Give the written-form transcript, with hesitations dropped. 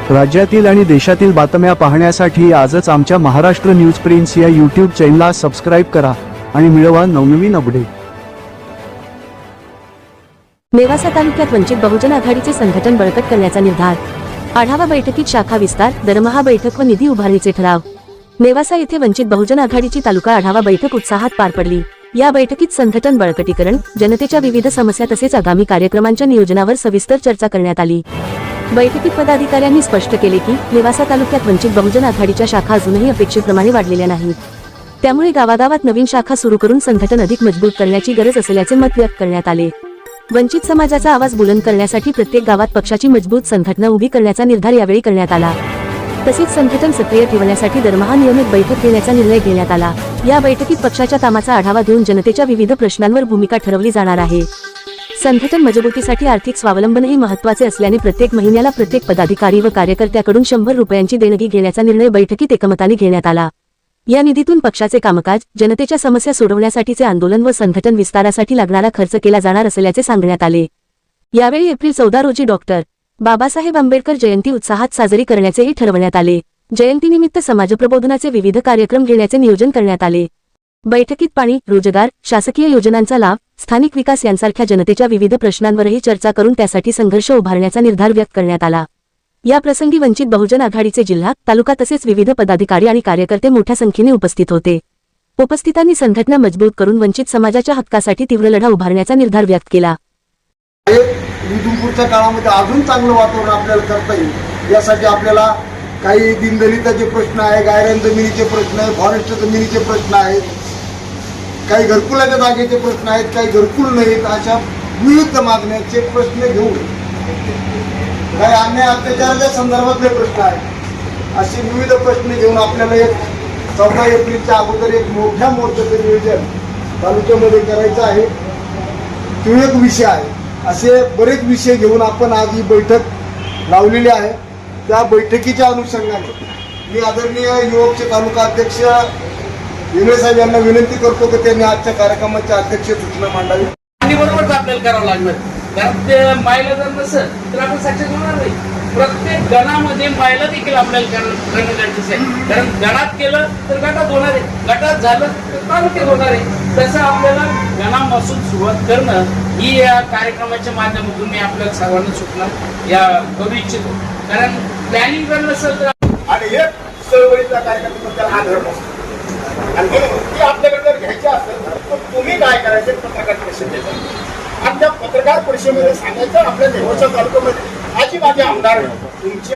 राज्यातील आणि देशातील बातम्या पाहण्यासाठी आजच आमच्या महाराष्ट्र न्यूज प्रिन्स या यूट्यूब चॅनलला सबस्क्राईब करा आणि मिळवा नवनवीन अपडेट। नेवासा तालुक्यात वंचित बहुजन आघाडीचे संघटन बळकट करण्याचा निर्धार। आढावा बैठकीत शाखा विस्तार, दरमहा बैठक व निधी उभारणीचे ठराव। नेवासा येथे वंचित बहुजन आघाडीची तालुका आढावा बैठक उत्साहात पार पडली। या बैठकीत संघटन बळकटीकरण, जनतेच्या विविध समस्या तसेच आगामी कार्यक्रमांच्या नियोजनावर सविस्तर चर्चा करण्यात आली। बैठकीत पदाधिकाऱ्यांनी स्पष्ट केले की नेवासा तालुक्यात वंचित बहुजन आघाडीच्या शाखा अजूनही अपेक्षेप्रमाणे वाढलेल्या नाहीत। त्यामुळे गावागावात नवीन शाखा सुरू करून संघटन अधिक मजबूत करण्याची गरज असल्याचे मत व्यक्त करण्यात आले। वंचित समाजाचा आवाज बुलंद करण्यासाठी प्रत्येक गावात पक्षाची मजबूत संघटना उभी करण्याचा निर्धार यावेळी करण्यात आला। तसेच संघटन सक्रिय ठेवण्यासाठी दरमहा नियमित बैठक घेण्याचा निर्णय घेण्यात आला। या बैठकीत पक्षाच्या कामाचा आढावा घेऊन जनतेच्या विविध प्रश्नांवर भूमिका ठरवली जाणार आहे। संघटन मजबूतीसाठी आर्थिक स्वावलंबनही महत्त्वाचे असल्याने प्रत्येक महिन्याला प्रत्येक पदाधिकारी व कार्यकर्त्याकडून 100 रुपयांची देणगी घेण्याचा निर्णय बैठकीत एकमताने घेण्यात आला। या निधीतून पक्षाचे कामकाज, जनतेच्या समस्या सोडवण्यासाठीचे आंदोलन व संघटन विस्तारासाठी लागणारा खर्च केला जाणार असल्याचे सांगण्यात आले। यावेळी एप्रिल 14 रोजी डॉक्टर बाबासाहेब आंबेडकर जयंती उत्साहात साजरी करण्याचेही ठरवण्यात आले। जयंतीनिमित्त समाजप्रबोधनाचे विविध कार्यक्रम घेण्याचे नियोजन करण्यात आले। बैठकीत पाणी, रोजगार, शासकीय योजनांचा लाभ, स्थानिक विकास यांसारख्या जनतेच्या विविध प्रश्नांवरही चर्चा करून त्यासाठी संघर्ष उभारण्याचा निर्धार व्यक्त करण्यात आला। या प्रसंगी वंचित बहुजन आघाडीचे जिल्हा, तालुका तसेच विविध पदाधिकारी आणि कार्यकर्ते मोठ्या संख्येने उपस्थित होते। उपस्थितांनी संघटना मजबूत करून वंचित समाजाच्या हक्कासाठी तीव्र लढा उभारण्याचा निर्धार व्यक्त केला। पुढच्या काळामध्ये अजून चांगलं वातावरण आपल्याला करता येईल यासाठी आपल्याला काही दीनदलिताचे प्रश्न आहे, गायरान जमिनीचे प्रश्न आहे, फॉरेस्ट जमिनीचे प्रश्न आहेत, काही घरकुलाच्या जागेचे प्रश्न आहेत, काही घरकुल नाहीत, अशा विविध मागण्याचे प्रश्न घेऊन काही अन्याय अत्याचाराच्या संदर्भातले प्रश्न आहेत। असे विविध प्रश्न घेऊन आपल्याला एक 14 एप्रिलच्या अगोदर एक मोठ्या मोर्चाचं नियोजन तालुक्यामध्ये करायचं आहे। तो एक विषय आहे। असे बरेच विषय घेऊन आपण आज ही बैठक लावलेली आहे। त्या बैठकीच्या अनुषंगाने मी आदरणीय युवकचे तालुका अध्यक्ष विनय साहेब यांना विनंती करतो की त्यांनी आजच्या कार्यक्रमाच्या अध्यक्ष सूचना मांडावी। आणि बरोबरच आपल्याला करावं लागणार, कारण ते महिला जर नसेल तर आपण सक्सेस होणार नाही। प्रत्येक गणामध्ये महिला देखील आपल्याला करणं गरजेचं आहे, कारण गणात केलं तर गटात होणार आहे, गटात झालं तर तालुक्यात होणार आहे। तसं आपल्याला गणापासून सुरुवात करणं ही या कार्यक्रमाच्या माध्यमातून मी आपल्याला सर्वांना सूचना या करू इच्छितो। कारण प्लॅनिंग जर नसेल तर आणि एक चळवळीचा कार्यक्रम त्याला आधार नसतो आणि म्हणून ती आपल्याकडे जर घ्यायची असेल तर तुम्ही काय करायचे, पत्रकार परिषद द्यायचं आणि त्या पत्रकार परिषदेमध्ये सांगायचं आपल्या नेवासा तालुक्यामध्ये माझी आमदार तुमची